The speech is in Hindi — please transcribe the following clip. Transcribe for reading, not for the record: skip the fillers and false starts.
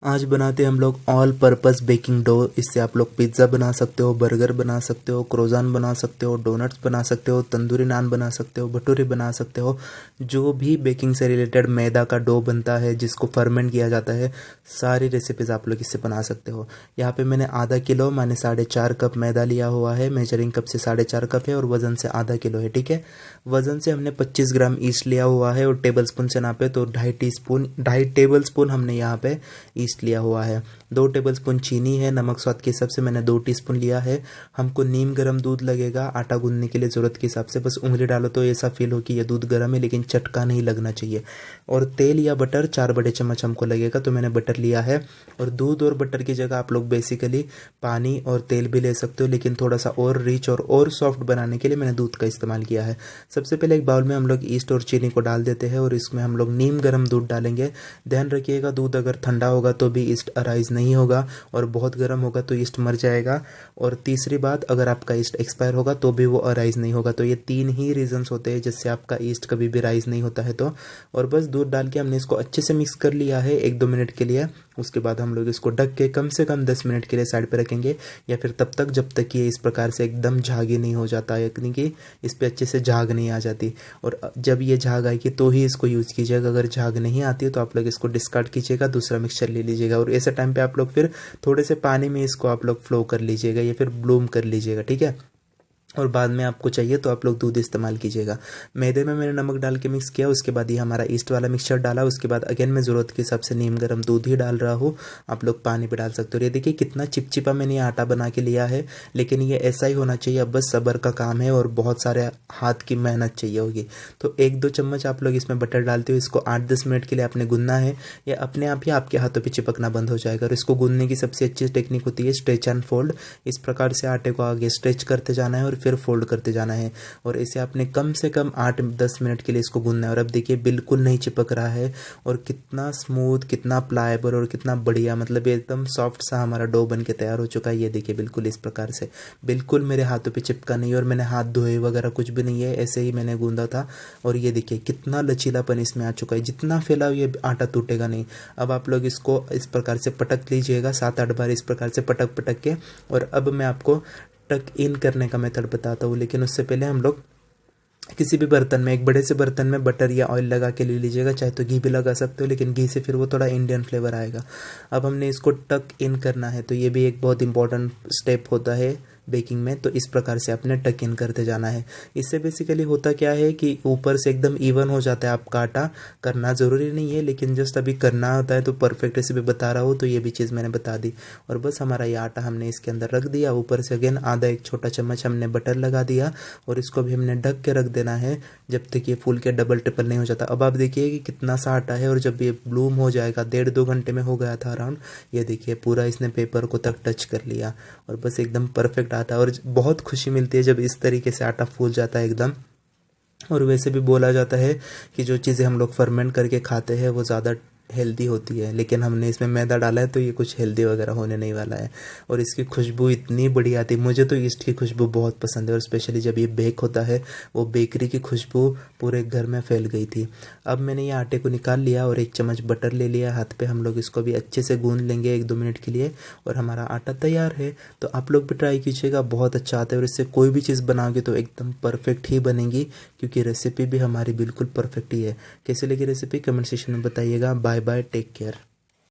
आज बनाते हैं हम लोग ऑल पर्पस बेकिंग डो। इससे आप लोग पिज़्ज़ा बना सकते हो, बर्गर बना सकते हो, क्रोजान बना सकते हो, डोनट्स बना सकते हो, तंदूरी नान बना सकते हो, भटूरे बना सकते हो। जो भी बेकिंग से रिलेटेड मैदा का डो बनता है जिसको फर्मेंट किया जाता है, सारी रेसिपीज़ आप लोग इससे बना सकते हो। यहाँ पे मैंने आधा किलो माने 4.5 कप मैदा लिया हुआ है। मेजरिंग कप से 4.5 कप है और वज़न से आधा किलो है। ठीक है, वज़न से हमने 25 ग्राम ईस्ट लिया हुआ है और टेबल स्पून से नापे तो 2.5 टेबल स्पून हमने यहाँ पे ईस्ट लिया हुआ है। 2 टेबल स्पून चीनी है। नमक स्वाद के हिसाब से मैंने 2 टीस्पून लिया है। हमको नीम गर्म दूध लगेगा आटा गूंदने के लिए, ज़रूरत के हिसाब से बस उंगली डालो तो ऐसा फील हो कि ये दूध गर्म है, लेकिन चटका नहीं लगना चाहिए। और तेल या बटर 4 बड़े चम्मच हमको लगेगा, तो मैंने बटर लिया है। और दूध और बटर की जगह आप लोग बेसिकली पानी और तेल भी ले सकते हो, लेकिन थोड़ा सा और रिच और सॉफ्ट बनाने के लिए मैंने दूध का इस्तेमाल किया है। सबसे पहले एक बाउल में हम लोग ईस्ट और चीनी को डाल देते हैं और इसमें हम लोग नीम गर्म दूध डालेंगे। ध्यान रखिएगा, दूध अगर ठंडा होगा तो भी ईस्ट अराइज नहीं होगा और बहुत गर्म होगा तो ईस्ट मर जाएगा। और तीसरी बात, अगर आपका ईस्ट एक्सपायर होगा तो भी वो अराइज नहीं होगा। तो ये 3 ही रीजंस होते हैं जिससे आपका ईस्ट कभी भी राइज नहीं होता है। तो और बस दूध डाल के हमने इसको अच्छे से मिक्स कर लिया है 1-2 मिनट के लिए। उसके बाद हम लोग इसको ढक के कम से कम 10 मिनट के लिए साइड पे रखेंगे, या फिर तब तक जब तक ये इस प्रकार से एकदम झागी नहीं हो जाता, यानी कि इस पे अच्छे से झाग नहीं आ जाती। और जब ये झाग आएगी तो ही इसको यूज़ कीजिएगा। अगर झाग नहीं आती है तो आप लोग इसको डिस्कार्ड कीजिएगा, दूसरा मिक्सचर ले लीजिएगा। और ऐसे टाइम पे आप लोग फिर थोड़े से पानी में इसको आप लोग फ्लो कर लीजिएगा या फिर ब्लूम कर लीजिएगा। ठीक है, और बाद में आपको चाहिए तो आप लोग दूध इस्तेमाल कीजिएगा। मैदे में मैंने नमक डाल के मिक्स किया, उसके बाद ये हमारा ईस्ट वाला मिक्सचर डाला। उसके बाद अगेन मैं ज़रूरत के हिसाब से नीम गर्म दूध ही डाल रहा हूँ, आप लोग पानी भी डाल सकते हो। ये देखिए कितना चिपचिपा मैंने ये आटा बना के लिया है, लेकिन ये ऐसा ही होना चाहिए। अब बस सब्र का काम है और बहुत सारे हाथ की मेहनत चाहिए होगी। तो 1-2 चम्मच आप लोग इसमें बटर डालते हो, इसको 8-10 मिनट के लिए आपने गूंदना है। ये अपने आप ही आपके हाथों पर चिपकना बंद हो जाएगा। और इसको गूंदने की सबसे अच्छी टेक्निक होती है स्ट्रेच एंड फोल्ड। इस प्रकार से आटे को आगे स्ट्रेच करते जाना है और फिर फोल्ड करते जाना है। और इसे आपने कम से कम 8-10 मिनट के लिए इसको गूंदना है। और अब देखिए बिल्कुल नहीं चिपक रहा है और कितना स्मूथ, कितना प्लायबल और कितना बढ़िया, मतलब एकदम सॉफ्ट सा हमारा डो बन के तैयार हो चुका है। ये देखिए बिल्कुल इस प्रकार से, बिल्कुल मेरे हाथों पे चिपका नहीं और मैंने हाथ धोए वगैरह कुछ भी नहीं है, ऐसे ही मैंने गूंदा था। और ये देखिए कितना लचीलापन इसमें आ चुका है, जितना फैला ये आटा टूटेगा नहीं। अब आप लोग इसको इस प्रकार से पटक लीजिएगा 7-8 बार इस प्रकार से पटक पटक के। और अब मैं आपको टक इन करने का मेथड बताता हूँ, लेकिन उससे पहले हम लोग किसी भी बर्तन में, एक बड़े से बर्तन में बटर या ऑयल लगा के ले लीजिएगा, चाहे तो घी भी लगा सकते हो, लेकिन घी से फिर वो थोड़ा इंडियन फ्लेवर आएगा। अब हमने इसको टक इन करना है, तो ये भी एक बहुत इंपॉर्टेंट स्टेप होता है बेकिंग में। तो इस प्रकार से आपने टक इन करते जाना है। इससे बेसिकली होता क्या है कि ऊपर से एकदम इवन हो जाता है आपका आटा। करना ज़रूरी नहीं है, लेकिन जस्ट अभी करना होता है तो परफेक्ट रेसिपी बता रहा हूँ, तो ये भी चीज़ मैंने बता दी। और बस हमारा ये आटा हमने इसके अंदर रख दिया। ऊपर से अगेन आधा 1 छोटा चम्मच हमने बटर लगा दिया और इसको भी हमने ढक के रख देना है जब तक ये फूल के डबल ट्रिपल नहीं हो जाता। अब आप देखिए कि कितना सा आटा है, और जब ये ब्लूम हो जाएगा, 1.5-2 घंटे में हो गया था अराउंड। ये देखिए पूरा इसने पेपर को तक टच कर लिया और बस एकदम परफेक्ट आता है। और बहुत खुशी मिलती है जब इस तरीके से आटा फूल जाता है एकदम। और वैसे भी बोला जाता है कि जो चीज़ें हम लोग फर्मेंट करके खाते हैं वो ज़्यादा हेल्दी होती है, लेकिन हमने इसमें मैदा डाला है तो ये कुछ हेल्दी वगैरह होने नहीं वाला है। और इसकी खुशबू इतनी बढ़िया आती है, मुझे तो ईस्ट की खुशबू बहुत पसंद है। और स्पेशली जब ये बेक होता है, वो बेकरी की खुशबू पूरे घर में फैल गई थी। अब मैंने ये आटे को निकाल लिया और 1 चम्मच बटर ले लिया हाथ पे। हम लोग इसको भी अच्छे से गूंद लेंगे 1-2 मिनट के लिए और हमारा आटा तैयार है। तो आप लोग भी ट्राई कीजिएगा, बहुत अच्छा आता है। और इससे कोई भी चीज़ बनाओगे तो एकदम परफेक्ट ही बनेगी, क्योंकि रेसिपी भी हमारी बिल्कुल परफेक्ट ही है। कैसे लगी रेसिपी कमेंट सेक्शन में बताइएगा। Bye bye, take care.